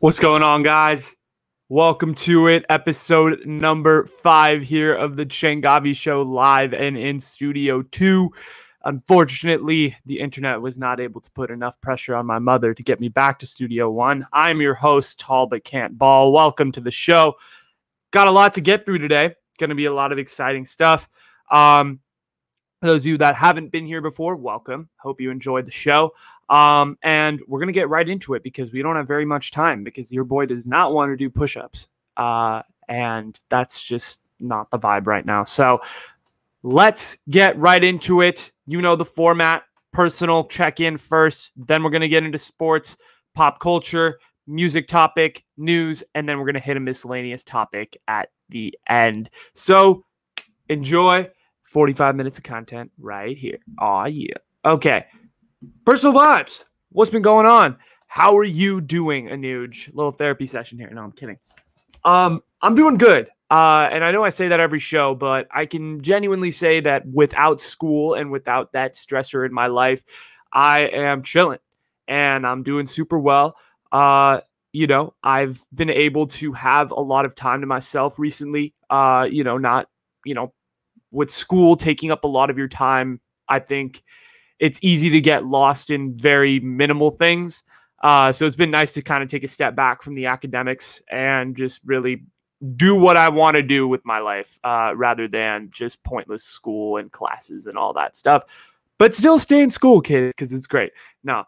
What's going on, guys? Welcome to it. Episode number 5 here of the Changavi Show, live and in Studio 2. Unfortunately, the internet was not able to put enough pressure on my mother to get me back to Studio 1. I'm your host, Tall But Can't Ball. Welcome to the show. Got a lot to get through today. Going to be a lot of exciting stuff. For those of you that haven't been here before, welcome. Hope you enjoyed the show. And we're going to get right into it because we don't have very much time because your boy does not want to do push-ups. And that's just not the vibe right now. So let's get right into it. You know the format. Personal check-in first. Then we're going to get into sports, pop culture, music topic, news, and then we're going to hit a miscellaneous topic at the end. So enjoy 45 minutes of content right here. Aw, yeah. Okay. Personal vibes. What's been going on? How are you doing, Anuj? Little therapy session here. No, I'm kidding. I'm doing good. And I know I say that every show, but I can genuinely say that without school and without that stressor in my life, I am chilling and I'm doing super well. I've been able to have a lot of time to myself recently. With school taking up a lot of your time, I think it's easy to get lost in very minimal things. So it's been nice to kind of take a step back from the academics and just really do what I want to do with my life rather than just pointless school and classes and all that stuff. But still stay in school, kids, because it's great. No.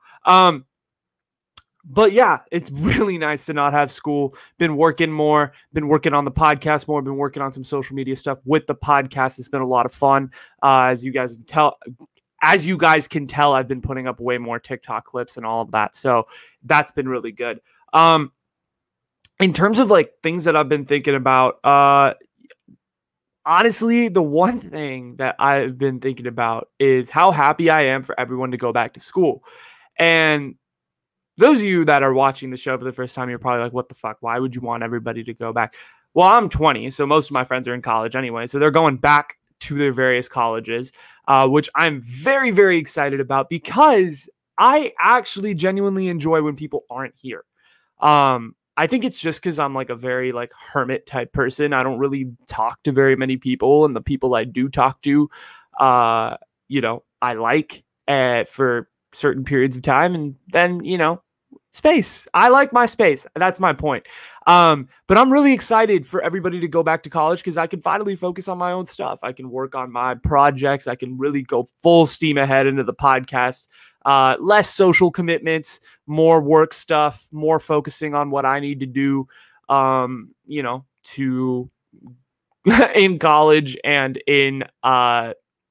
But yeah, it's really nice to not have school. Been working more, been working on the podcast more, been working on some social media stuff with the podcast. It's been a lot of fun. As you guys can tell, I've been putting up way more TikTok clips and all of that. So that's been really good. In terms of like things that I've been thinking about, honestly, the one thing that I've been thinking about is how happy I am for everyone to go back to school. And those of you that are watching the show for the first time, you're probably like, what the fuck? Why would you want everybody to go back? Well, I'm 20, so most of my friends are in college anyway. So they're going back to their various colleges, which I'm very, very excited about because I actually genuinely enjoy when people aren't here. I think it's just because I'm like a very like hermit type person. I don't really talk to very many people, and the people I do talk to, I like for certain periods of time, and then space. I like my space. That's my point. But I'm really excited for everybody to go back to college because I can finally focus on my own stuff. I can work on my projects. I can really go full steam ahead into the podcast. Less social commitments, more work stuff, more focusing on what I need to do, to in college and in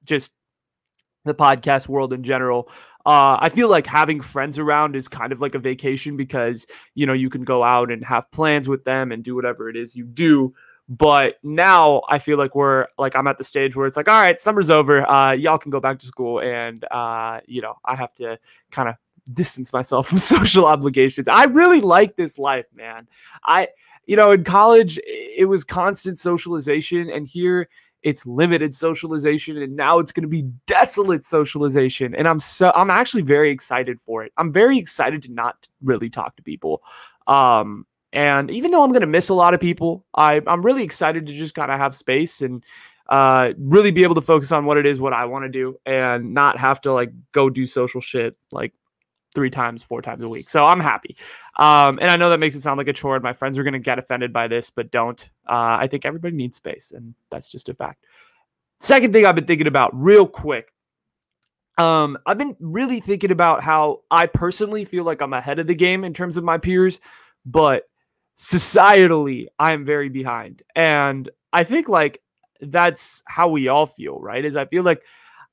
just the podcast world in general. I feel like having friends around is kind of like a vacation because, you can go out and have plans with them and do whatever it is you do. But now I feel like I'm at the stage where it's like, all right, summer's over. Y'all can go back to school. And, I have to kind of distance myself from social obligations. I really like this life, man. In college, it was constant socialization, and here it's limited socialization, and now it's going to be desolate socialization. And I'm actually very excited for it. I'm very excited to not really talk to people. And even though I'm going to miss a lot of people, I'm really excited to just kind of have space and really be able to focus on what I want to do and not have to like go do social shit like 4 times a week. So I'm happy. And I know that makes it sound like a chore, and my friends are going to get offended by this, but don't. I think everybody needs space, and that's just a fact. Second thing I've been thinking about real quick. I've been really thinking about how I personally feel like I'm ahead of the game in terms of my peers, but societally, I am very behind. And I think like that's how we all feel, right? Is I feel like,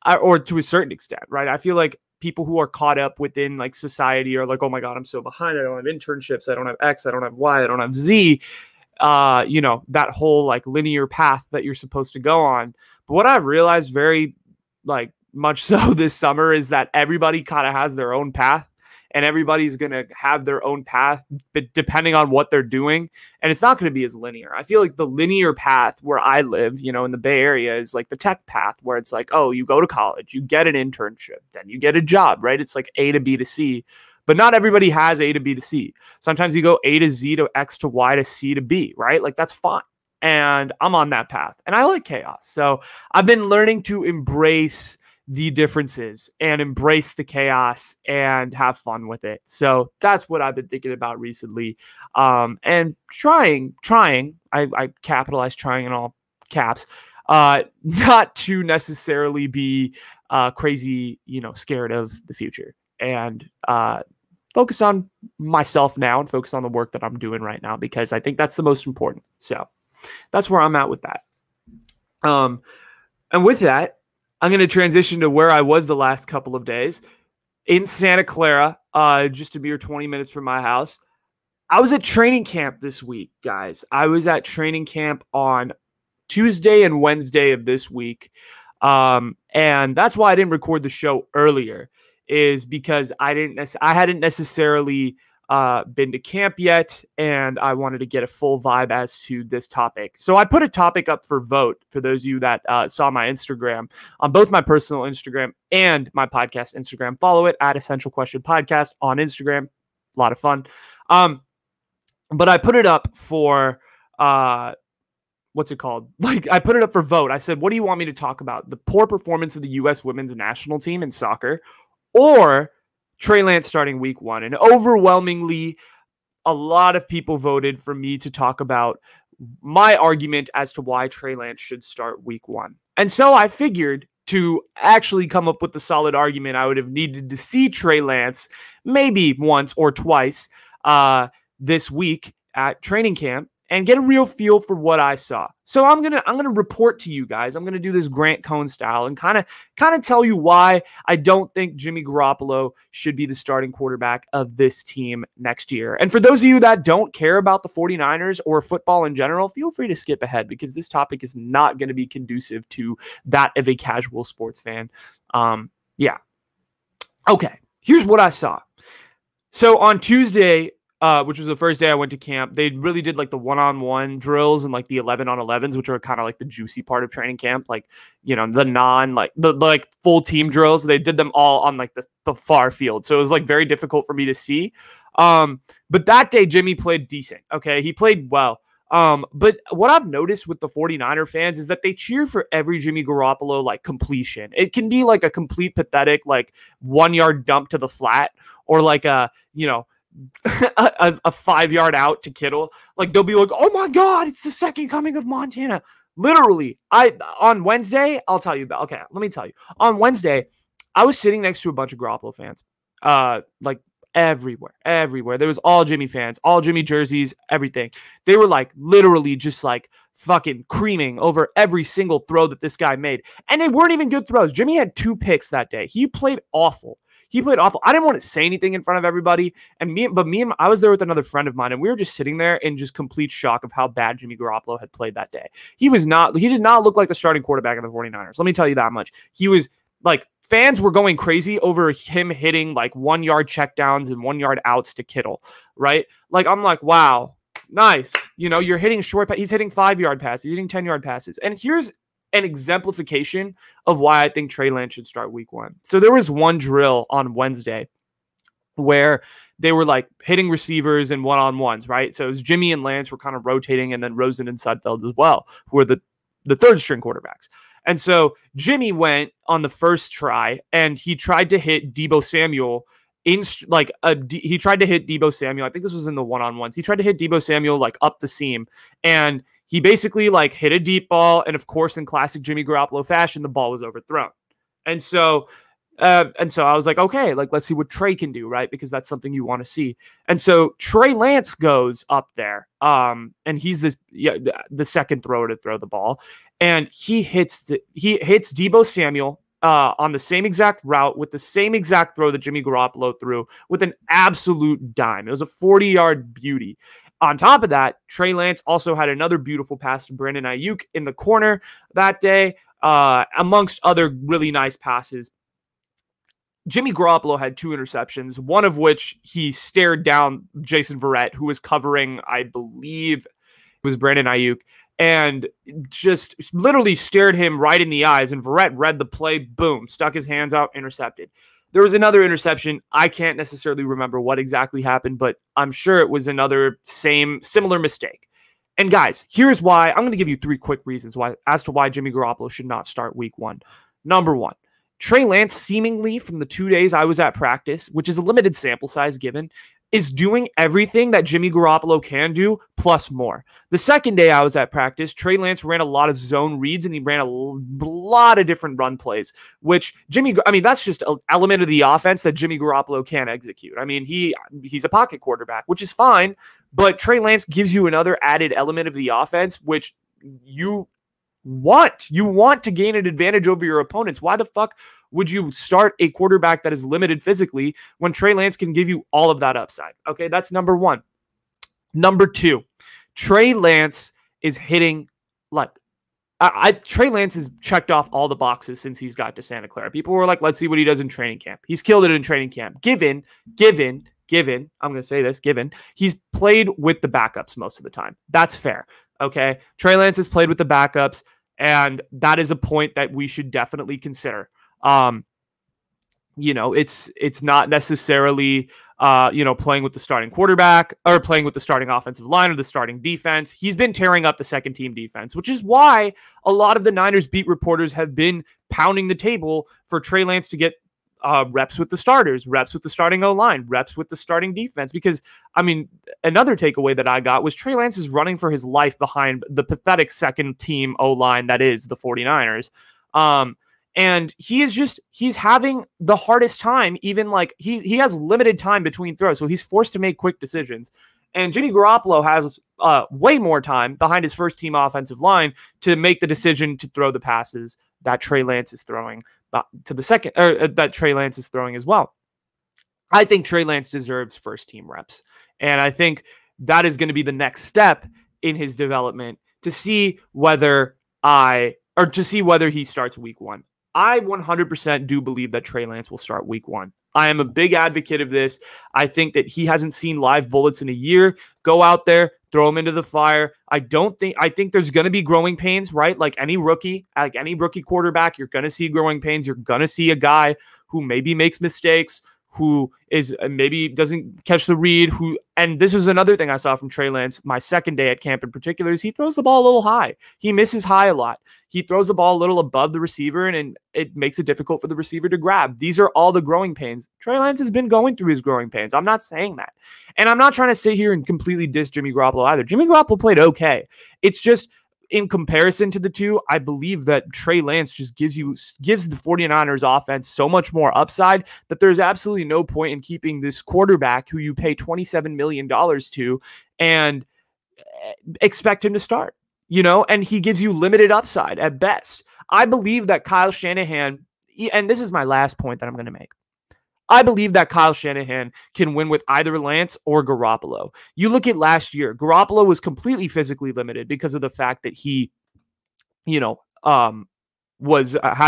or to a certain extent, right? I feel like people who are caught up within like society are like, oh my God, I'm so behind. I don't have internships. I don't have X. I don't have Y. I don't have Z. That whole like linear path that you're supposed to go on. But what I've realized very like much so this summer is that everybody kind of has their own path, and everybody's going to have their own path, but depending on what they're doing. And it's not going to be as linear. I feel like the linear path where I live, in the Bay Area is like the tech path where it's like, oh, you go to college, you get an internship, then you get a job, right? It's like A to B to C. but not everybody has A to B to C. Sometimes you go A to Z to X to Y to C to B, right? Like that's fine. And I'm on that path and I like chaos. So I've been learning to embrace the differences and embrace the chaos and have fun with it. So that's what I've been thinking about recently. And trying, I capitalize trying in all caps, not to necessarily be crazy, scared of the future, and focus on myself now and focus on the work that I'm doing right now, because I think that's the most important. So that's where I'm at with that. And with that, I'm going to transition to where I was the last couple of days in Santa Clara, just a mere 20 minutes from my house. I was at training camp this week, guys. I was at training camp on Tuesday and Wednesday of this week. And that's why I didn't record the show earlier, is because I hadn't necessarily been to camp yet, and I wanted to get a full vibe as to this topic. So I put a topic up for vote for those of you that saw my Instagram, on both my personal Instagram and my podcast Instagram. Follow it at Essential Question Podcast on Instagram. A lot of fun. But I put it up for what's it called? Like, I put it up for vote. I said, what do you want me to talk about? The poor performance of the U.S. women's national team in soccer, or Trey Lance starting week 1? And overwhelmingly, a lot of people voted for me to talk about my argument as to why Trey Lance should start week 1. And so I figured, to actually come up with the solid argument, I would have needed to see Trey Lance maybe once or twice this week at training camp and get a real feel for what I saw. So I'm gonna report to you guys. I'm gonna do this Grant Cohn style and kind of tell you why I don't think Jimmy Garoppolo should be the starting quarterback of this team next year. And for those of you that don't care about the 49ers or football in general, feel free to skip ahead, because this topic is not going to be conducive to that of a casual sports fan. Yeah. Okay, here's what I saw. So on Tuesday, which was the first day I went to camp, they really did like the one-on-one drills and like the 11-on-11s, which are kind of like the juicy part of training camp. Like, the full team drills. They did them all on like the far field. So it was like very difficult for me to see. But that day, Jimmy played decent. Okay. He played well. But what I've noticed with the 49er fans is that they cheer for every Jimmy Garoppolo like completion. It can be like a complete pathetic, like 1-yard dump to the flat, or like a 5-yard out to Kittle. Like, they'll be like, oh my God, it's the second coming of Montana. Literally, on Wednesday, I'll tell you about, okay, let me tell you. On Wednesday, I was sitting next to a bunch of Garoppolo fans, like everywhere. There was all Jimmy fans, all Jimmy jerseys, everything. They were like literally just like fucking creaming over every single throw that this guy made. And they weren't even good throws. Jimmy had 2 picks that day. He played awful. I didn't want to say anything in front of everybody. I was there with another friend of mine, and we were just sitting there in just complete shock of how bad Jimmy Garoppolo had played that day. He did not look like the starting quarterback of the 49ers. Let me tell you that much. He was like, fans were going crazy over him hitting like 1-yard checkdowns and 1-yard outs to Kittle, right? Like, I'm like, wow, nice. You're hitting short. He's hitting 5-yard passes. He's hitting 10-yard passes. And here's an exemplification of why I think Trey Lance should start week 1. So there was one drill on Wednesday where they were like hitting receivers and one-on-ones, right? So it was Jimmy and Lance were kind of rotating, and then Rosen and Sudfeld as well, who are the third string quarterbacks. And so Jimmy went on the first try, and he tried to hit Deebo Samuel he tried to hit Deebo Samuel. I think this was in the one-on-ones. He tried to hit Deebo Samuel like up the seam, and he basically like hit a deep ball, and of course, in classic Jimmy Garoppolo fashion, the ball was overthrown. And so I was like, okay, like, let's see what Trey can do, right? Because that's something you want to see. And so Trey Lance goes up there, and he's the second thrower to throw the ball, and he hits Deebo Samuel on the same exact route with the same exact throw that Jimmy Garoppolo threw, with an absolute dime. It was a 40-yard beauty. On top of that, Trey Lance also had another beautiful pass to Brandon Ayuk in the corner that day, amongst other really nice passes. Jimmy Garoppolo had 2 interceptions, one of which he stared down Jason Verrett, who was covering, I believe, was Brandon Ayuk, and just literally stared him right in the eyes. And Verrett read the play, boom, stuck his hands out, intercepted. There was another interception. I can't necessarily remember what exactly happened, but I'm sure it was another similar mistake. And guys, here's why. I'm going to give you 3 quick reasons as to why Jimmy Garoppolo should not start week 1. Number 1, Trey Lance, seemingly from the 2 days I was at practice, which is a limited sample size given, is doing everything that Jimmy Garoppolo can do, plus more. The second day I was at practice, Trey Lance ran a lot of zone reads, and he ran a lot of different run plays, which that's just an element of the offense that Jimmy Garoppolo can't execute. I mean, he's a pocket quarterback, which is fine, but Trey Lance gives you another added element of the offense, which you want. You want to gain an advantage over your opponents. Why the fuck would you start a quarterback that is limited physically when Trey Lance can give you all of that upside? Okay, that's number 1. Number 2, Trey Lance is hitting like Trey Lance has checked off all the boxes since he's got to Santa Clara. People were like, let's see what he does in training camp. He's killed it in training camp. Given, I'm going to say this, given, he's played with the backups most of the time. That's fair. Okay, Trey Lance has played with the backups, and that is a point that we should definitely consider. It's not necessarily, playing with the starting quarterback or playing with the starting offensive line or the starting defense. He's been tearing up the second team defense, which is why a lot of the Niners beat reporters have been pounding the table for Trey Lance to get reps with the starters, reps with the starting O-line, reps with the starting defense. Because, another takeaway that I got was Trey Lance is running for his life behind the pathetic second team O-line that is the 49ers. And he's having the hardest time, even like he has limited time between throws. So he's forced to make quick decisions. And Jimmy Garoppolo has way more time behind his first team offensive line to make the decision to throw the passes that Trey Lance is throwing that Trey Lance is throwing as well. I think Trey Lance deserves first team reps. And I think that is going to be the next step in his development to see whether he starts week 1. I 100% do believe that Trey Lance will start week 1. I am a big advocate of this. I think that he hasn't seen live bullets in a year. Go out there, throw him into the fire. I think there's going to be growing pains, right? Like any rookie quarterback, you're going to see growing pains. You're going to see a guy who maybe makes mistakes, who is maybe doesn't catch the read, and this is another thing I saw from Trey Lance, my second day at camp in particular, is he throws the ball a little high. He misses high a lot. He throws the ball a little above the receiver, and it makes it difficult for the receiver to grab. These are all the growing pains. Trey Lance has been going through his growing pains. I'm not saying that. And I'm not trying to sit here and completely diss Jimmy Garoppolo either. Jimmy Garoppolo played okay. It's just, in comparison to the two, I believe that Trey Lance just gives the 49ers offense so much more upside that there's absolutely no point in keeping this quarterback who you pay $27 million to and expect him to start, and he gives you limited upside at best. I believe that Kyle Shanahan, and this is my last point that I'm going to make, I believe that Kyle Shanahan can win with either Lance or Garoppolo. You look at last year, Garoppolo was completely physically limited because of the fact that he, had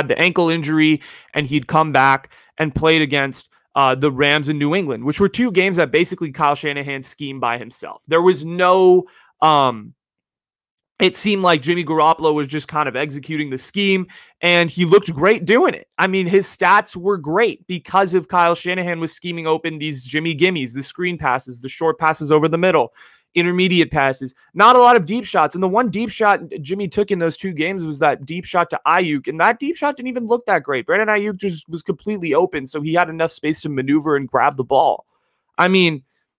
the ankle injury, and he'd come back and played against the Rams in New England, which were 2 games that basically Kyle Shanahan schemed by himself. There was no it seemed like Jimmy Garoppolo was just kind of executing the scheme, and he looked great doing it. His stats were great because of Kyle Shanahan was scheming open these Jimmy gimmies, the screen passes, the short passes over the middle, intermediate passes, not a lot of deep shots. And the one deep shot Jimmy took in those 2 games was that deep shot to Ayuk, and that deep shot didn't even look that great. Brandon Ayuk just was completely open, so he had enough space to maneuver and grab the ball.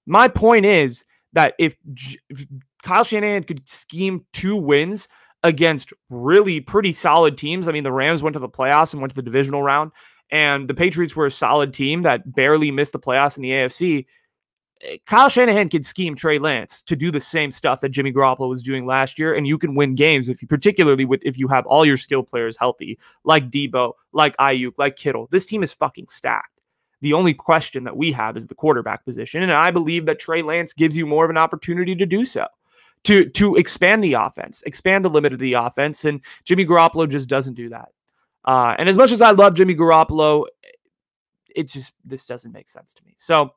My point is that if Kyle Shanahan could scheme 2 wins against really pretty solid teams. The Rams went to the playoffs and went to the divisional round, and the Patriots were a solid team that barely missed the playoffs in the AFC. Kyle Shanahan could scheme Trey Lance to do the same stuff that Jimmy Garoppolo was doing last year, and you can win games if you have all your skill players healthy, like Debo, like Ayuk, like Kittle. This team is fucking stacked. The only question that we have is the quarterback position, and I believe that Trey Lance gives you more of an opportunity to do so, to expand the offense, expand the limit of the offense, and Jimmy Garoppolo just doesn't do that. And as much as I love Jimmy Garoppolo, this doesn't make sense to me. So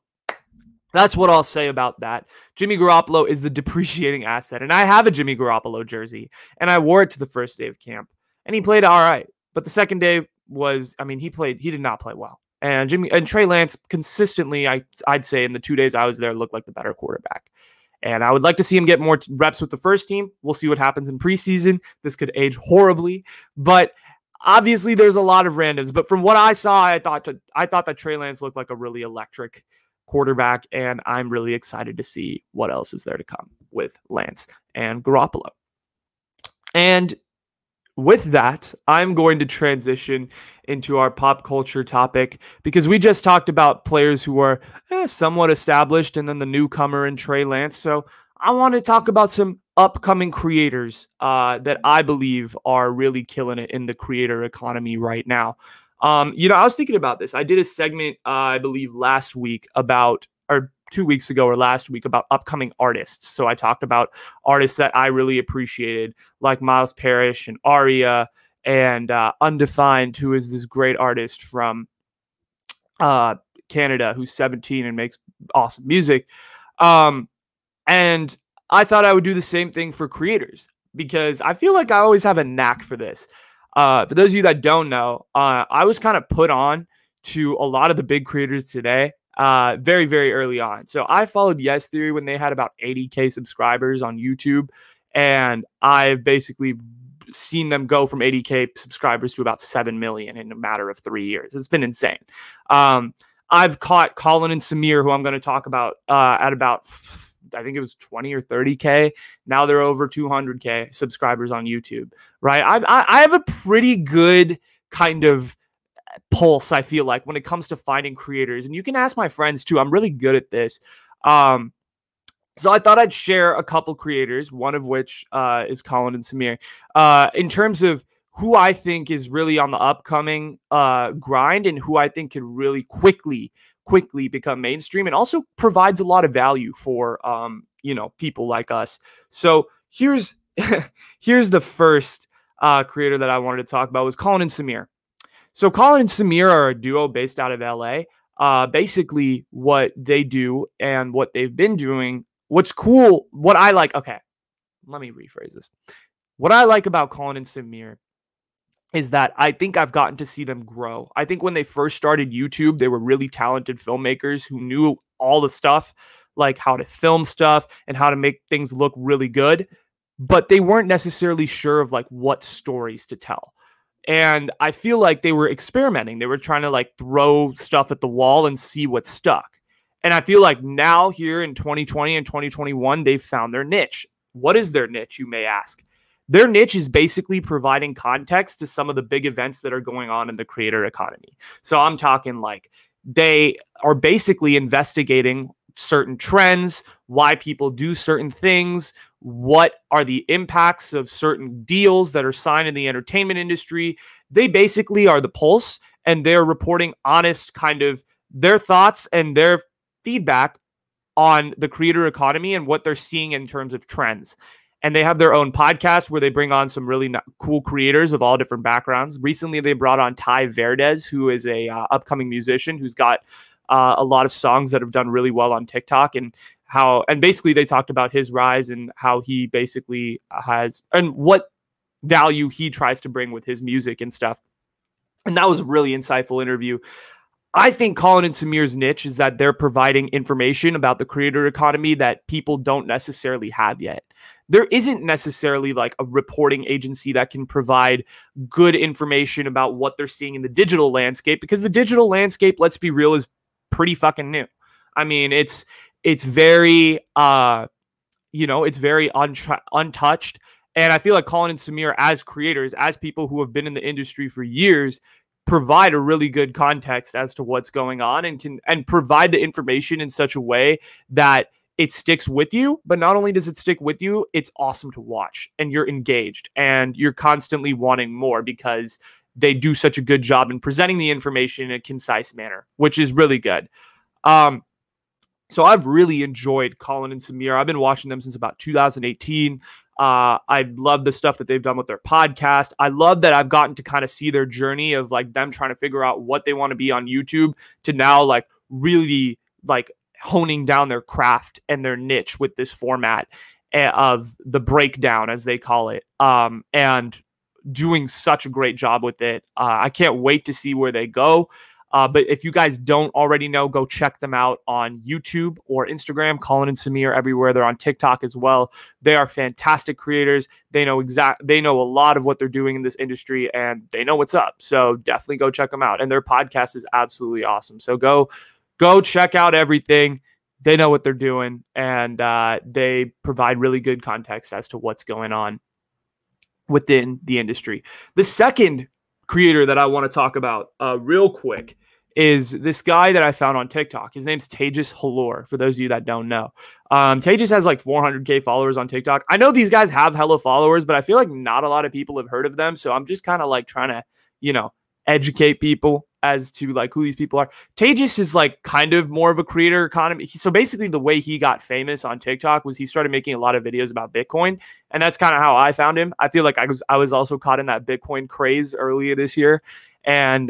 that's what I'll say about that. Jimmy Garoppolo is the depreciating asset, and I have a Jimmy Garoppolo jersey, and I wore it to the first day of camp, and he played all right. But the second day was, he did not play well. And Trey Lance consistently, I'd say in the 2 days I was there, looked like the better quarterback. And I would like to see him get more reps with the first team. We'll see what happens in preseason. This could age horribly, but obviously there's a lot of randoms. But from what I saw, I thought that Trey Lance looked like a really electric quarterback, and I'm really excited to see what else is there to come with Lance and Garoppolo. And with that, I'm going to transition into our pop culture topic because we just talked about players who are somewhat established and then the newcomer in Trey Lance. So I want to talk about some upcoming creators that I believe are really killing it in the creator economy right now. I was thinking about this. I did a segment, I believe last week about, or 2 weeks ago or last week, about upcoming artists. So I talked about artists that I really appreciated, like Miles Parrish and Aria and Undefined, who is this great artist from Canada who's 17 and makes awesome music. And I thought I would do the same thing for creators because I feel like I always have a knack for this. For those of you that don't know, I was kind of put on to a lot of the big creators today very, very early on. So I followed Yes Theory when they had about 80K subscribers on YouTube. And I've basically seen them go from 80K subscribers to about 7 million in a matter of 3 years. It's been insane. I've caught Colin and Samir, who I'm going to talk about at about, I think it was 20 or 30K. Now they're over 200K subscribers on YouTube, right? I have a pretty good kind of pulse, I feel like, when it comes to finding creators. And you can ask my friends too. I'm really good at this. So I thought I'd share a couple creators, one of which is Colin and Samir, in terms of who I think is really on the upcoming grind and who I think can really quickly become mainstream and also provides a lot of value for, people like us. So here's the first creator that I wanted to talk about was Colin and Samir. So Colin and Samir are a duo based out of LA. Basically what they do and what they've been doing, what's cool, what I like, okay, let me rephrase this. What I like about Colin and Samir is that I think I've gotten to see them grow. I think when they first started YouTube, they were really talented filmmakers who knew all the stuff, like how to film stuff and how to make things look really good, but they weren't necessarily sure of like what stories to tell. And I feel like they were experimenting. They were trying to like throw stuff at the wall and see what stuck. And I feel like now here in 2020 and 2021, they've found their niche. What is their niche, you may ask? Their niche is basically providing context to some of the big events that are going on in the creator economy. So I'm talking like they are basically investigating certain trends, why people do certain things, what are the impacts of certain deals that are signed in the entertainment industry. They basically are the pulse, and they're reporting honest kind of their thoughts and their feedback on the creator economy and what they're seeing in terms of trends. And they have their own podcast where they bring on some really cool creators of all different backgrounds. Recently, they brought on Ty Verdes, who is a upcoming musician who's got a lot of songs that have done really well on TikTok, and basically they talked about his rise and how he basically has and what value he tries to bring with his music and stuff. And that was a really insightful interview. I think Colin and Samir's niche is that they're providing information about the creator economy that people don't necessarily have yet. There isn't necessarily like a reporting agency that can provide good information about what they're seeing in the digital landscape, because the digital landscape, let's be real, is pretty fucking new. I mean, it's very, it's very untouched. And I feel like Colin and Samir, as creators, as people who have been in the industry for years, provide a really good context as to what's going on and provide the information in such a way that it sticks with you. But not only does it stick with you, it's awesome to watch and you're engaged and you're constantly wanting more because they do such a good job in presenting the information in a concise manner, which is really good. So I've really enjoyed Colin and Samir. I've been watching them since about 2018. I love the stuff that they've done with their podcast. I love that I've gotten to kind of see their journey of like them trying to figure out what they want to be on YouTube to now like really like honing down their craft and their niche with this format of the breakdown, as they call it, and doing such a great job with it. I can't wait to see where they go. But if you guys don't already know, go check them out on YouTube or Instagram. Colin and Samir everywhere. They're on TikTok as well. They are fantastic creators. They know a lot of what they're doing in this industry, and they know what's up. So definitely go check them out. And their podcast is absolutely awesome. So go check out everything. They know what they're doing, and they provide really good context as to what's going on within the industry. The second creator that I want to talk about real quick is this guy that I found on TikTok. His name's Tejas Niche, for those of you that don't know. Tejas has like 400K followers on TikTok. I know these guys have hella followers, but I feel like not a lot of people have heard of them. So I'm just kind of like trying to, educate people as to like who these people are. Tejas is like kind of more of a creator economy. So basically the way he got famous on TikTok was he started making a lot of videos about Bitcoin. And that's kind of how I found him. I feel like I was also caught in that Bitcoin craze earlier this year. And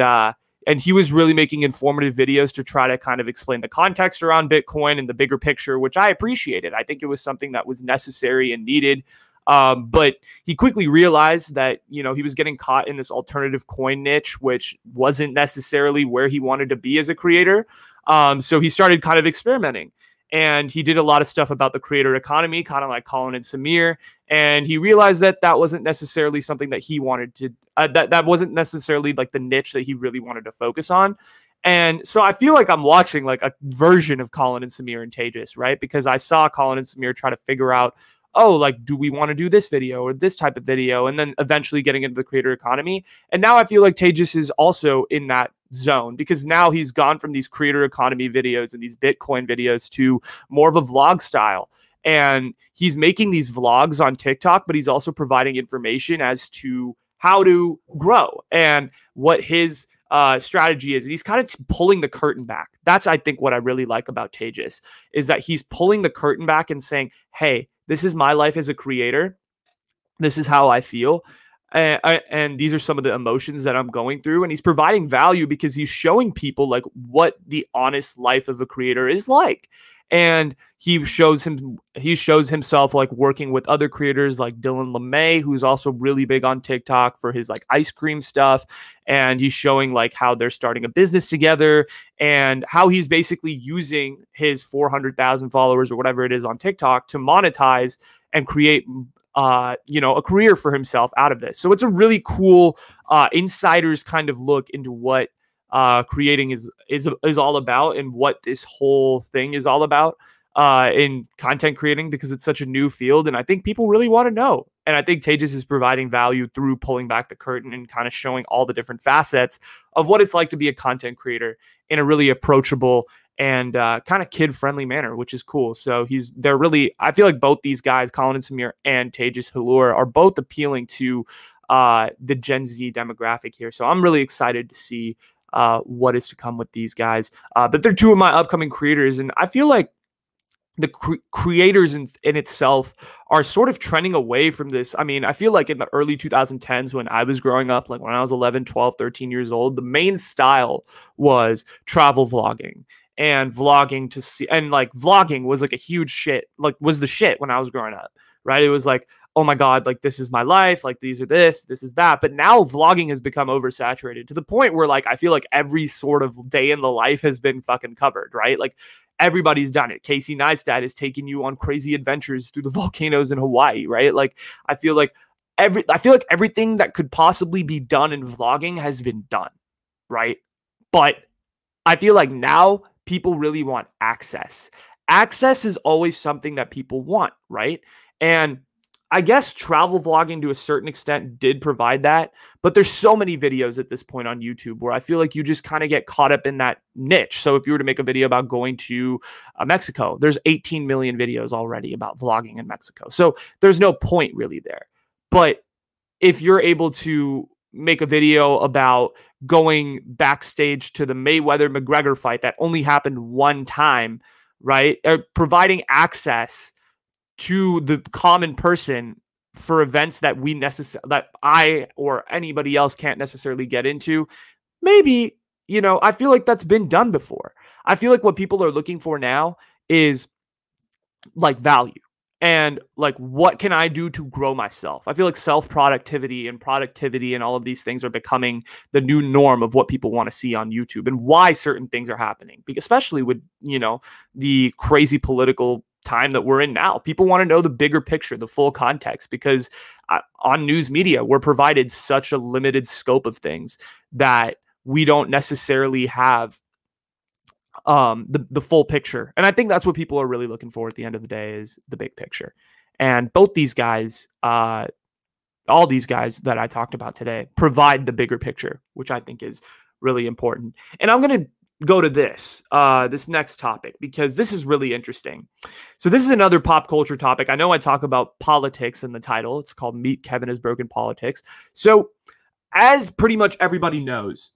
he was really making informative videos to try to kind of explain the context around Bitcoin and the bigger picture, which I appreciated. I think it was something that was necessary and needed. But he quickly realized that, he was getting caught in this alternative coin niche, which wasn't necessarily where he wanted to be as a creator. So he started kind of experimenting, and he did a lot of stuff about the creator economy, kind of like Colin and Samir. And he realized that that wasn't necessarily something that he wanted to, that wasn't necessarily like the niche that he really wanted to focus on. And so I feel like I'm watching like a version of Colin and Samir and Tejas, right? Because I saw Colin and Samir try to figure out, do we want to do this video or this type of video? And then eventually getting into the creator economy. And now I feel like Tejas is also in that zone, because now he's gone from these creator economy videos and these Bitcoin videos to more of a vlog style. And he's making these vlogs on TikTok, but he's also providing information as to how to grow and what his strategy is. And he's kind of pulling the curtain back. That's, I think, what I really like about Tejas, is that he's pulling the curtain back and saying, hey, this is my life as a creator. This is how I feel. And these are some of the emotions that I'm going through. And he's providing value because he's showing people like what the honest life of a creator is like. And he shows himself like working with other creators like Dylan LeMay, who's also really big on TikTok for his like ice cream stuff. And he's showing like how they're starting a business together and how he's basically using his 400,000 followers or whatever it is on TikTok to monetize and create a career for himself out of this. So it's a really cool insider's kind of look into what creating is all about and what this whole thing is all about in content creating, because it's such a new field. And I think people really want to know. And I think Tejas is providing value through pulling back the curtain and kind of showing all the different facets of what it's like to be a content creator in a really approachable and kind of kid-friendly manner, which is cool. So I feel like both these guys, Colin and Samir and Tejas Niche, are both appealing to the Gen Z demographic here. So I'm really excited to see what is to come with these guys. But they're two of my upcoming creators. And I feel like the creators in itself are sort of trending away from this. I mean, I feel like in the early 2010s when I was growing up, like when I was 11, 12, 13 years old, the main style was travel vlogging and vlogging to see. And like vlogging was like a huge shit, like was the shit when I was growing up, right? It was like, oh my God, like this is my life. Like these are this is that. But now vlogging has become oversaturated to the point where like, I feel like every sort of day in the life has been fucking covered, right? Like everybody's done it. Casey Neistat is taking you on crazy adventures through the volcanoes in Hawaii, right? Like I feel like everything that could possibly be done in vlogging has been done, right? But I feel like now people really want access. Access is always something that people want, right? And I guess travel vlogging to a certain extent did provide that, but there's so many videos at this point on YouTube where I feel like you just kind of get caught up in that niche. So if you were to make a video about going to Mexico, there's 18 million videos already about vlogging in Mexico. So there's no point really there. But if you're able to make a video about going backstage to the Mayweather-McGregor fight that only happened one time, right? Providing access to the common person for events that that I or anybody else can't necessarily get into. Maybe, I feel like that's been done before. I feel like what people are looking for now is like value. and like, what can I do to grow myself? I feel like self-productivity and all of these things are becoming the new norm of what people want to see on YouTube and why certain things are happening. Because especially with, the crazy political time that we're in now, people want to know the bigger picture, the full context, because on news media, we're provided such a limited scope of things that we don't necessarily have the full picture. And I think that's what people are really looking for at the end of the day, is the big picture. And both these guys, all these guys that I talked about today, provide the bigger picture, which I think is really important. And I'm going to go to this next topic, because this is really interesting. So this is another pop culture topic. I know I talk about politics in the title. It's called Meet Kevin Has Broken Politics. So as pretty much everybody knows,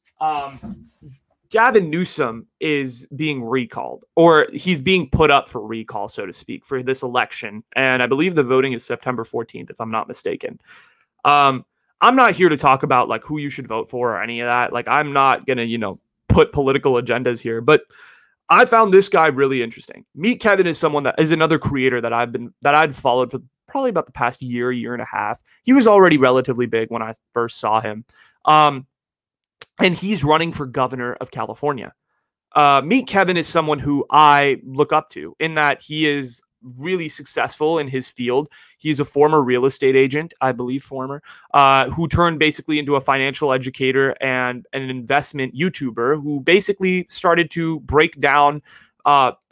Gavin Newsom is being recalled, or he's being put up for recall, so to speak, for this election. And I believe the voting is September 14th, if I'm not mistaken. I'm not here to talk about like who you should vote for or any of that. Like, I'm not going to, put political agendas here, but I found this guy really interesting. Meet Kevin is someone that is another creator that I'd followed for probably about the past year and a half. He was already relatively big when I first saw him. And he's running for governor of California. Meet Kevin is someone who I look up to in that he is really successful in his field. He's a former real estate agent, I believe, who turned basically into a financial educator and an investment YouTuber who basically started to break down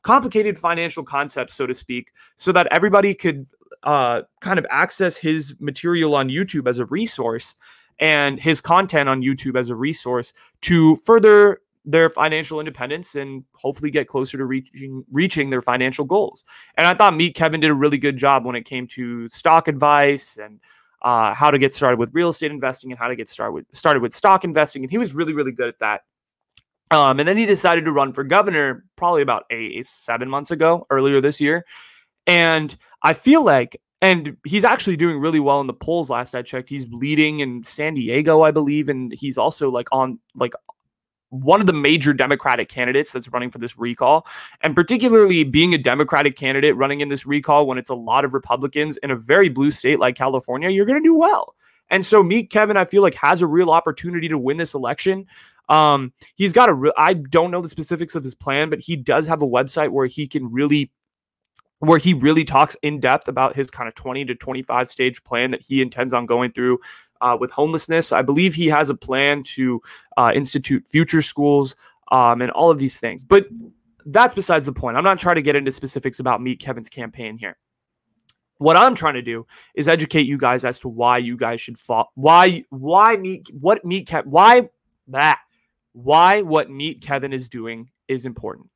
complicated financial concepts, so to speak, so that everybody could kind of access his material on YouTube as a resource and his content on YouTube as a resource to further their financial independence and hopefully get closer to reaching their financial goals. And I thought Meet Kevin did a really good job when it came to stock advice and how to get started with real estate investing and how to get started with stock investing. And he was really, really good at that. And then he decided to run for governor probably about 7 months ago, earlier this year. And I feel like, and he's actually doing really well in the polls. Last I checked, he's leading in San Diego, I believe. And he's also on one of the major Democratic candidates that's running for this recall. And particularly being a Democratic candidate running in this recall when it's a lot of Republicans in a very blue state like California, you're going to do well. And so Meet Kevin, I feel like, has a real opportunity to win this election. He's got I don't know the specifics of his plan, but he does have a website where he really talks in depth about his kind of 20 to 25 stage plan that he intends on going through with homelessness. I believe he has a plan to institute future schools and all of these things. But that's besides the point. I'm not trying to get into specifics about Meet Kevin's campaign here. What I'm trying to do is educate you guys as to why you guys should what Meet Kevin is doing is important.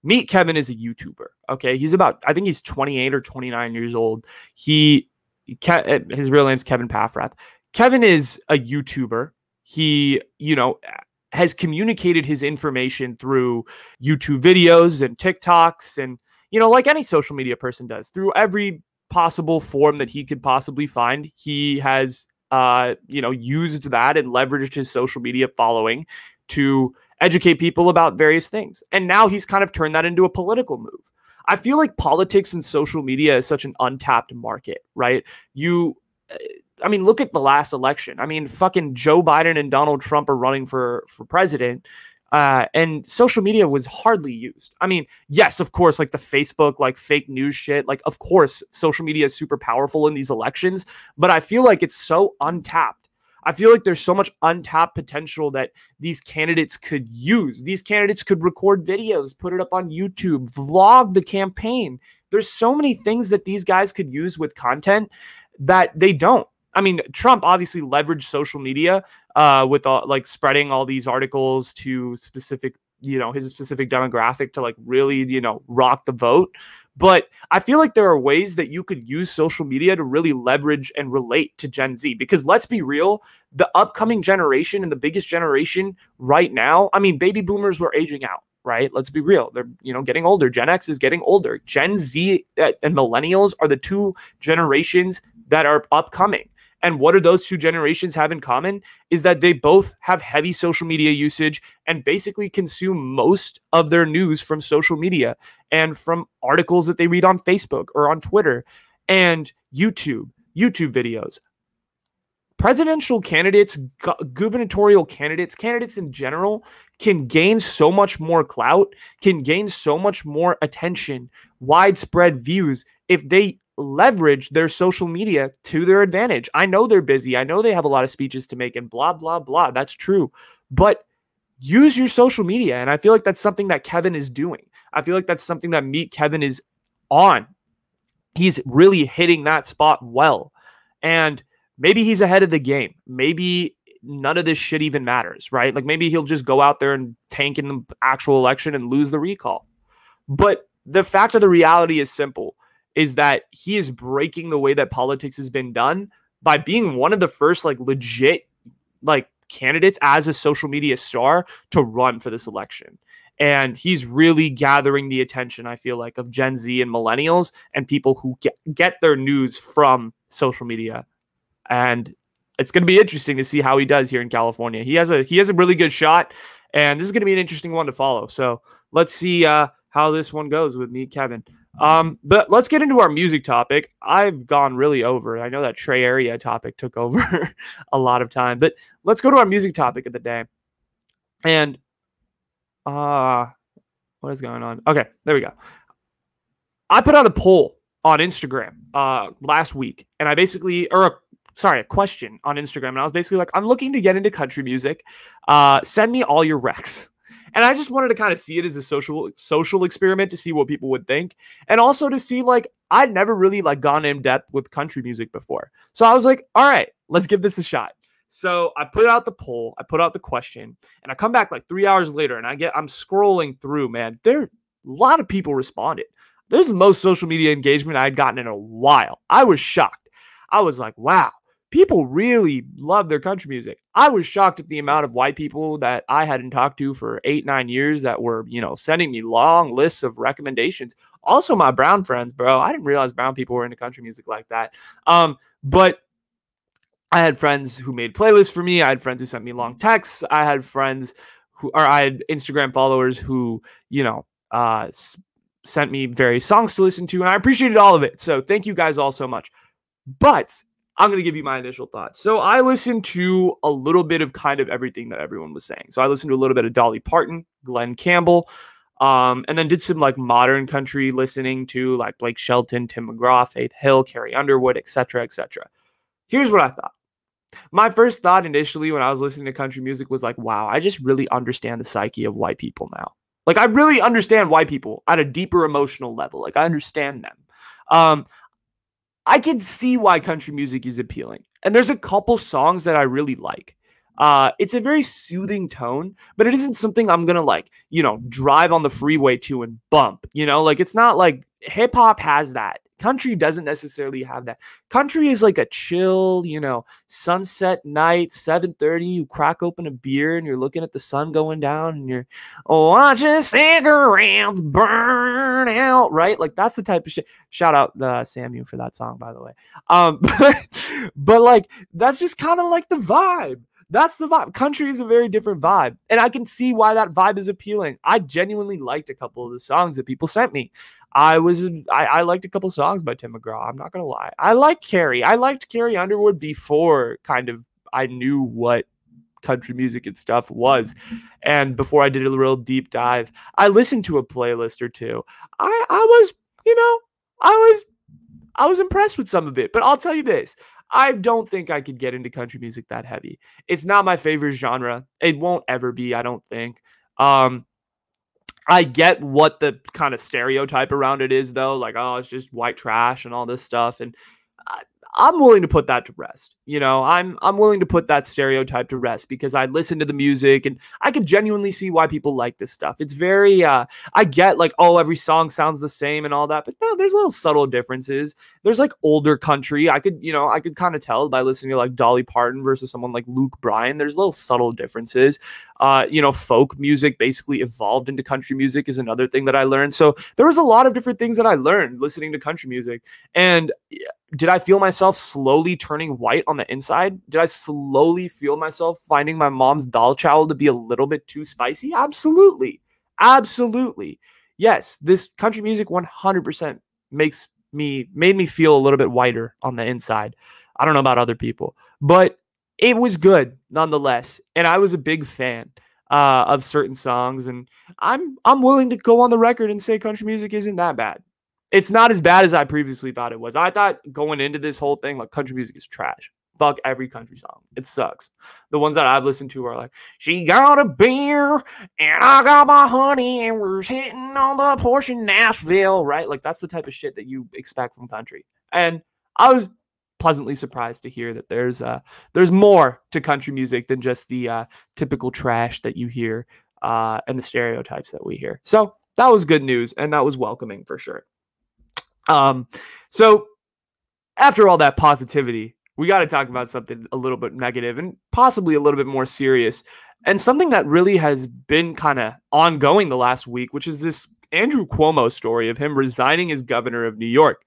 Meet Kevin is a YouTuber. Okay. I think he's 28 or 29 years old. His real name's Kevin Paffrath. Kevin is a YouTuber. He, has communicated his information through YouTube videos and TikToks and, like any social media person does, through every possible form that he could possibly find. He has, used that and leveraged his social media following to educate people about various things. And now he's kind of turned that into a political move. I feel like politics and social media is such an untapped market, right? Look at the last election. Fucking Joe Biden and Donald Trump are running for president. And social media was hardly used. Yes, of course, like the Facebook, like fake news shit. Like, of course, social media is super powerful in these elections, but I feel like it's so untapped. I feel like there's so much untapped potential that these candidates could use. These candidates could record videos, put it up on YouTube, vlog the campaign. There's so many things that these guys could use with content that they don't. Trump obviously leveraged social media with spreading all these articles to specific, his specific demographic to really, rock the vote. But I feel like there are ways that you could use social media to really leverage and relate to Gen Z, because let's be real, the upcoming generation and the biggest generation right now, baby boomers were aging out, right? Let's be real. They're, getting older. Gen X is getting older. Gen Z and millennials are the two generations that are upcoming. And what do those two generations have in common is that they both have heavy social media usage and basically consume most of their news from social media and from articles that they read on Facebook or on Twitter and YouTube videos. Presidential candidates, gubernatorial candidates, candidates in general can gain so much more clout, can gain so much more attention, widespread views if they leverage their social media to their advantage. I know they're busy. I know they have a lot of speeches to make and blah, blah, blah. That's true. But use your social media. And I feel like that's something that Kevin is doing. I feel like that's something that Meet Kevin is on. He's really hitting that spot well. And maybe he's ahead of the game. Maybe none of this shit even matters, right? Like maybe he'll just go out there and tank in the actual election and lose the recall. But the fact of the reality is simple, is that he is breaking the way that politics has been done by being one of the first like legit like candidates as a social media star to run for this election. And he's really gathering the attention, I feel like, of Gen Z and millennials and people who get their news from social media. And it's going to be interesting to see how he does here in California. He has a really good shot, and this is going to be an interesting one to follow. So let's see how this one goes with Meet Kevin. But let's get into our music topic. I've gone really over. I know that Trey area topic took over a lot of time, but let's go to our music topic of the day. And what is going on? Okay, there we go. I put out a poll on Instagram last week, and I basically, a question on Instagram. And I was basically like, I'm looking to get into country music. Send me all your recs. And I just wanted to kind of see it as a social experiment to see what people would think. And also to see, like, I'd never really like gone in depth with country music before. So I was like, all right, let's give this a shot. So I put out the poll, I put out the question, and I come back like 3 hours later and I'm scrolling through, man. A lot of people responded. This is the most social media engagement I had gotten in a while. I was shocked. I was like, wow. People really love their country music. I was shocked at the amount of white people that I hadn't talked to for 8-9 years that were, sending me long lists of recommendations. Also, my brown friends, bro. I didn't realize brown people were into country music like that. But I had friends who made playlists for me. I had friends who sent me long texts. I had Instagram followers who, sent me various songs to listen to, and I appreciated all of it. So thank you guys all so much. But I'm going to give you my initial thoughts. So I listened to a little bit of kind of everything that everyone was saying. So I listened to a little bit of Dolly Parton, Glenn Campbell, and then did some like modern country listening to like Blake Shelton, Tim McGraw, Faith Hill, Carrie Underwood, etc., etc. Here's what I thought. My first thought initially when I was listening to country music was like, wow, I just really understand the psyche of white people now. Like I really understand white people at a deeper emotional level. Like I understand them. I can see why country music is appealing. And there's a couple songs that I really like. It's a very soothing tone, but it isn't something I'm going to like, drive on the freeway to and bump, like it's not like hip hop has that. Country doesn't necessarily have that. Country is like a chill, sunset night, 7:30, you crack open a beer and you're looking at the sun going down and you're watching cigarettes burn out, right? Like that's the type of shit. Shout out Samuel for that song, by the way. But like, that's just kind of like the vibe. That's the vibe. Country is a very different vibe. And I can see why that vibe is appealing. I genuinely liked a couple of the songs that people sent me. I liked a couple songs by Tim McGraw. I'm not going to lie. I liked Carrie Underwood before kind of I knew what country music and stuff was. And before I did a real deep dive, I listened to a playlist or two. I was impressed with some of it. But I'll tell you this. I don't think I could get into country music that heavy. It's not my favorite genre. It won't ever be, I don't think. I get what the kind of stereotype around it is, though. Like, oh, it's just white trash and all this stuff. And I'm willing to put that to rest. I'm willing to put that stereotype to rest because I listen to the music and I can genuinely see why people like this stuff. It's very, I get like, oh, every song sounds the same and all that, but no, there's little subtle differences. There's like older country. I could kind of tell by listening to like Dolly Parton versus someone like Luke Bryan. There's little subtle differences. Folk music basically evolved into country music is another thing that I learned. So there was a lot of different things that I learned listening to country music. And did I feel myself slowly turning white on the inside? Did I slowly feel myself finding my mom's dal chowel to be a little bit too spicy? Absolutely. Absolutely. Yes, this country music 100% made me feel a little bit whiter on the inside. I don't know about other people, but it was good nonetheless. And I was a big fan of certain songs, and I'm willing to go on the record and say country music isn't that bad. It's not as bad as I previously thought it was. I thought going into this whole thing, like, country music is trash. Fuck every country song. It sucks. The ones that I've listened to are like, she got a beer and I got my honey and we're sitting on the porch in Nashville, right? Like, that's the type of shit that you expect from country. And I was pleasantly surprised to hear that there's more to country music than just the typical trash that you hear and the stereotypes that we hear. So that was good news, and that was welcoming for sure. So after all that positivity, we got to talk about something a little bit negative and possibly a little bit more serious, and something that really has been kind of ongoing the last week, which is this Andrew Cuomo story of him resigning as governor of New York.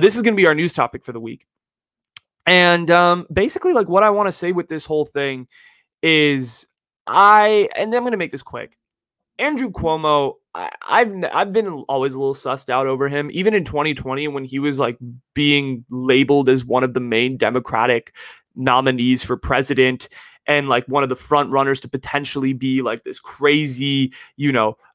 This is going to be our news topic for the week. And basically, like, what I want to say with this whole thing is and I'm going to make this quick. Andrew Cuomo, I've been always a little sussed out over him, even in 2020 when he was like being labeled as one of the main Democratic nominees for president and like one of the front runners to potentially be like this crazy,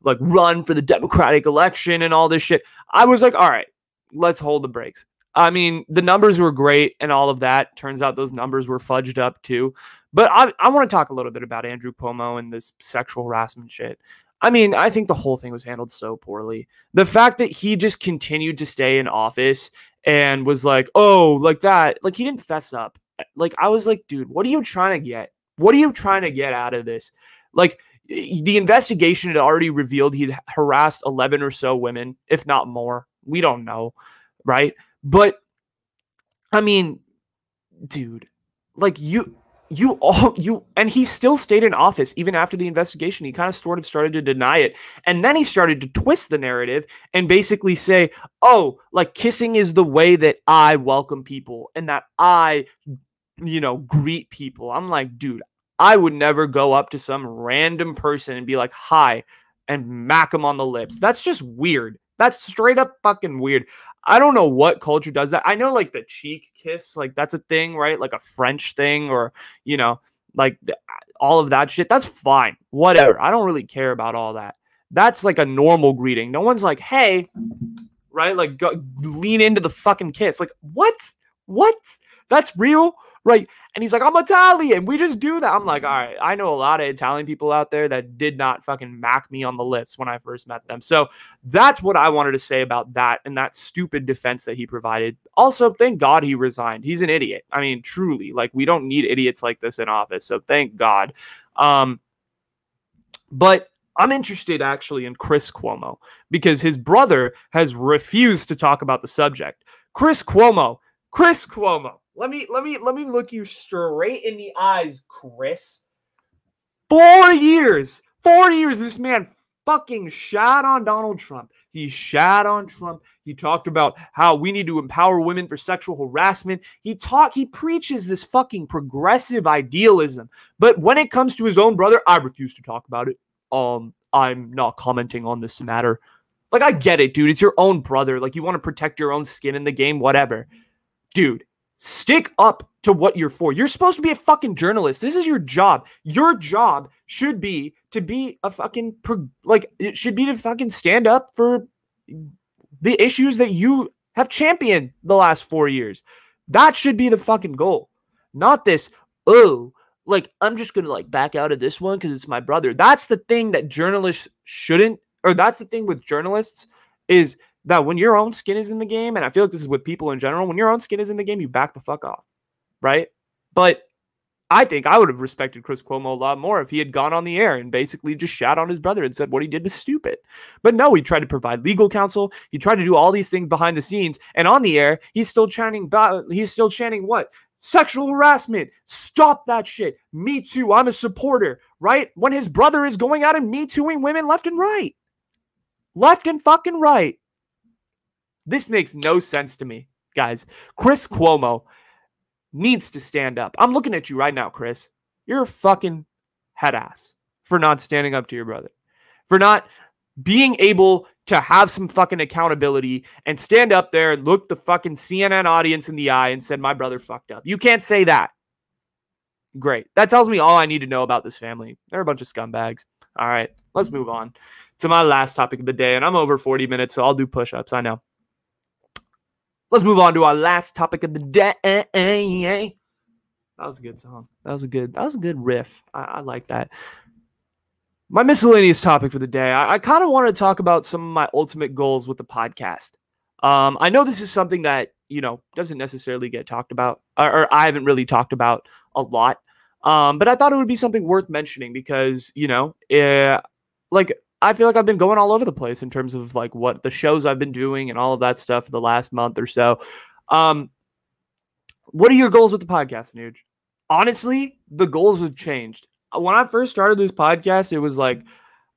like run for the Democratic election and all this shit. I was like, all right, let's hold the brakes. I mean, the numbers were great and all of that. Turns out those numbers were fudged up too. But I want to talk a little bit about Andrew Cuomo and this sexual harassment shit. I mean, I think the whole thing was handled so poorly. The fact that he just continued to stay in office and was like, oh, like that. Like, he didn't fess up. Like, I was like, dude, what are you trying to get? What are you trying to get out of this? Like, the investigation had already revealed he'd harassed 11 or so women, if not more. We don't know, right? But, I mean, dude, like, and he still stayed in office even after the investigation. He kind of sort of started to deny it. And then he started to twist the narrative and basically say, oh, like, kissing is the way that I welcome people and that I, greet people. I'm like, dude, I would never go up to some random person and be like, hi, and mack them on the lips. That's just weird. That's straight up fucking weird. I don't know what culture does that. I know, like, the cheek kiss, like, that's a thing, right? Like a French thing, or, like all of that shit. That's fine. Whatever. I don't really care about all that. That's like a normal greeting. No one's like, hey, right? Like, lean into the fucking kiss. Like, what? That's real? Right. And he's like, I'm Italian. We just do that. I'm like, all right, I know a lot of Italian people out there that did not fucking mack me on the lips when I first met them. So that's what I wanted to say about that and that stupid defense that he provided. Also, thank God he resigned. He's an idiot. I mean, truly, like, we don't need idiots like this in office. So thank God. But I'm interested actually in Chris Cuomo because his brother has refused to talk about the subject. Chris Cuomo. Let me look you straight in the eyes, Chris. 4 years. 4 years this man fucking shat on Donald Trump. He shat on Trump. He talked about how we need to empower women for sexual harassment. He preaches this fucking progressive idealism. But when it comes to his own brother, I refuse to talk about it. I'm not commenting on this matter. Like, I get it, dude. It's your own brother. Like, you want to protect your own skin in the game, whatever. Dude, stick up to what you're for. You're supposed to be a fucking journalist. This is your job. Your job should be to be a fucking, it should be to fucking stand up for the issues that you have championed the last 4 years. That should be the fucking goal. Not this, oh, like, I'm just going to, like, back out of this one because it's my brother. That's the thing that journalists shouldn't, or that's the thing with journalists is that when your own skin is in the game, and I feel like this is with people in general, when your own skin is in the game, you back the fuck off, right? But I think I would have respected Chris Cuomo a lot more if he had gone on the air and basically just shat on his brother and said what he did was stupid. But no, he tried to provide legal counsel. He tried to do all these things behind the scenes, and on the air, he's still chanting what? Sexual harassment. Stop that shit. Me too. I'm a supporter, right? When his brother is going out and me tooing women left and right. Left and fucking right. This makes no sense to me. guys. Chris Cuomo needs to stand up. I'm looking at you right now, Chris. You're a fucking head ass for not standing up to your brother, for not being able to have some fucking accountability and stand up there and look the fucking CNN audience in the eye and said, my brother fucked up. You can't say that. Great. That tells me all I need to know about this family. They're a bunch of scumbags. All right, let's move on to my last topic of the day. And I'm over 40 minutes, so I'll do push-ups. I know. Let's move on to our last topic of the day. That was a good song. That was a good riff. I like that. My miscellaneous topic for the day. I kind of want to talk about some of my ultimate goals with the podcast. I know this is something that, doesn't necessarily get talked about, or I haven't really talked about a lot. But I thought it would be something worth mentioning because, I feel like I've been going all over the place in terms of like what the shows I've been doing and all of that stuff for the last month or so. What are your goals with the podcast, Anuj? Honestly, the goals have changed. When I first started this podcast, it was like,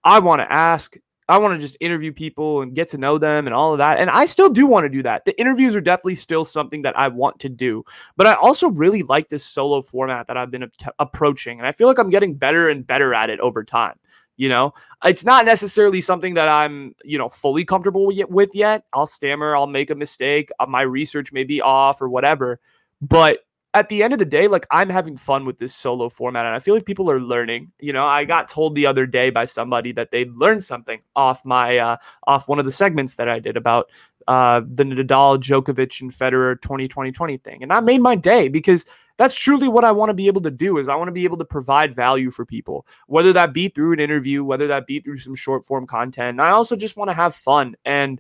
I want to just interview people and get to know them and all of that. And I still do want to do that. The interviews are definitely still something that I want to do. But I also really like this solo format that I've been approaching. And I feel like I'm getting better and better at it over time. It's not necessarily something that I'm, fully comfortable with yet. I'll stammer. I'll make a mistake. My research may be off or whatever. But at the end of the day, like, I'm having fun with this solo format, and I feel like people are learning. I got told the other day by somebody that they learned something off one of the segments that I did about the Nadal, Djokovic, and Federer 2020 thing, and that made my day because that's truly what I want to be able to do. Is I want to be able to provide value for people, whether that be through an interview, whether that be through some short form content. And I also just want to have fun and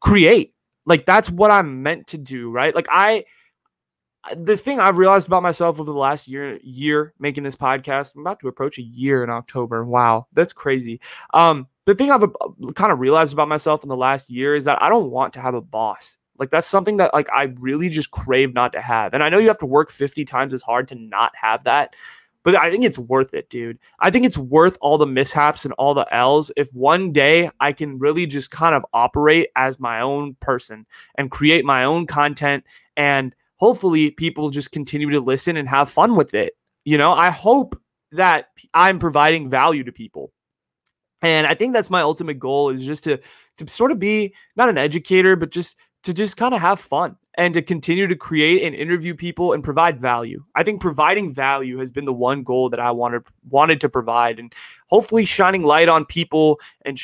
create. Like, that's what I'm meant to do, right? Like, the thing I've realized about myself over the last year making this podcast, I'm about to approach a year in October. Wow, that's crazy. The thing I've kind of realized about myself in the last year is that I don't want to have a boss. Like, that's something that like I really just crave not to have. And I know you have to work 50 times as hard to not have that, but I think it's worth it, dude. I think it's worth all the mishaps and all the L's if one day I can really just kind of operate as my own person and create my own content, and hopefully people just continue to listen and have fun with it. I hope that I'm providing value to people. And I think that's my ultimate goal, is just to sort of be not an educator, but just to kind of have fun and to continue to create and interview people and provide value. I think providing value has been the one goal that I wanted to provide, and hopefully shining light on people and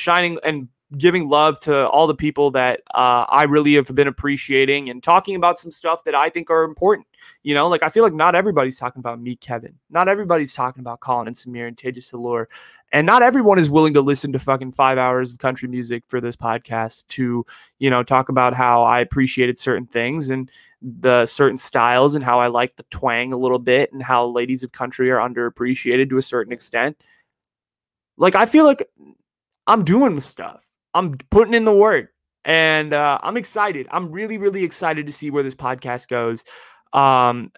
giving love to all the people that I really have been appreciating, and talking about some stuff that I think are important. I feel like not everybody's talking about me, Kevin. Not everybody's talking about Colin and Samir and Tejas Niche. And not everyone is willing to listen to fucking 5 hours of country music for this podcast to, talk about how I appreciated certain things and the certain styles and how I like the twang a little bit and how ladies of country are underappreciated to a certain extent. Like, I feel like I'm doing the stuff. I'm putting in the work, and I'm excited. I'm really, really excited to see where this podcast goes.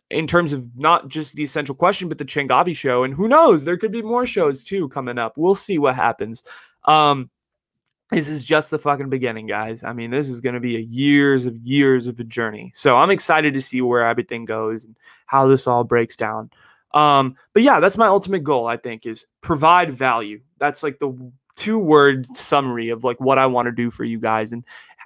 In terms of not just the Essential Question, but the Changavi Show. And who knows, there could be more shows too coming up. We'll see what happens. This is just the fucking beginning, guys. I mean, this is going to be years of a journey. So I'm excited to see where everything goes and how this all breaks down. But yeah, that's my ultimate goal, I think, is provide value. That's like the 2-word summary of like what I want to do for you guys. And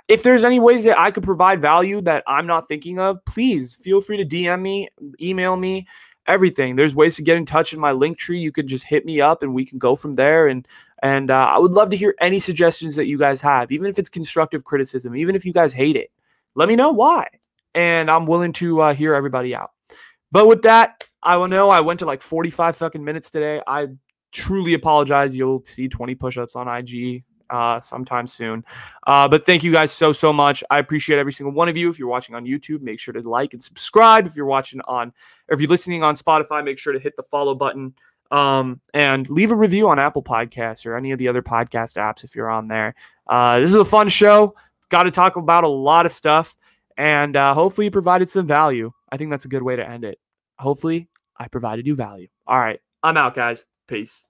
if there's any ways that I could provide value that I'm not thinking of, please feel free to DM me, email me, everything. There's ways to get in touch in my link tree. You could just hit me up and we can go from there. And I would love to hear any suggestions that you guys have, even if it's constructive criticism, even if you guys hate it, let me know why. And I'm willing to hear everybody out. But with that, I went to like 45 fucking minutes today. I truly apologize. You'll see 20 push-ups on IG sometime soon. But thank you guys so much. I appreciate every single one of you. If you're watching on YouTube, make sure to like and subscribe. If you're listening on Spotify, make sure to hit the follow button. And leave a review on Apple Podcasts or any of the other podcast apps if you're on there. This is a fun show. Got to talk about a lot of stuff, and hopefully you provided some value. I think that's a good way to end it. Hopefully I provided you value. All right, I'm out, guys. Peace.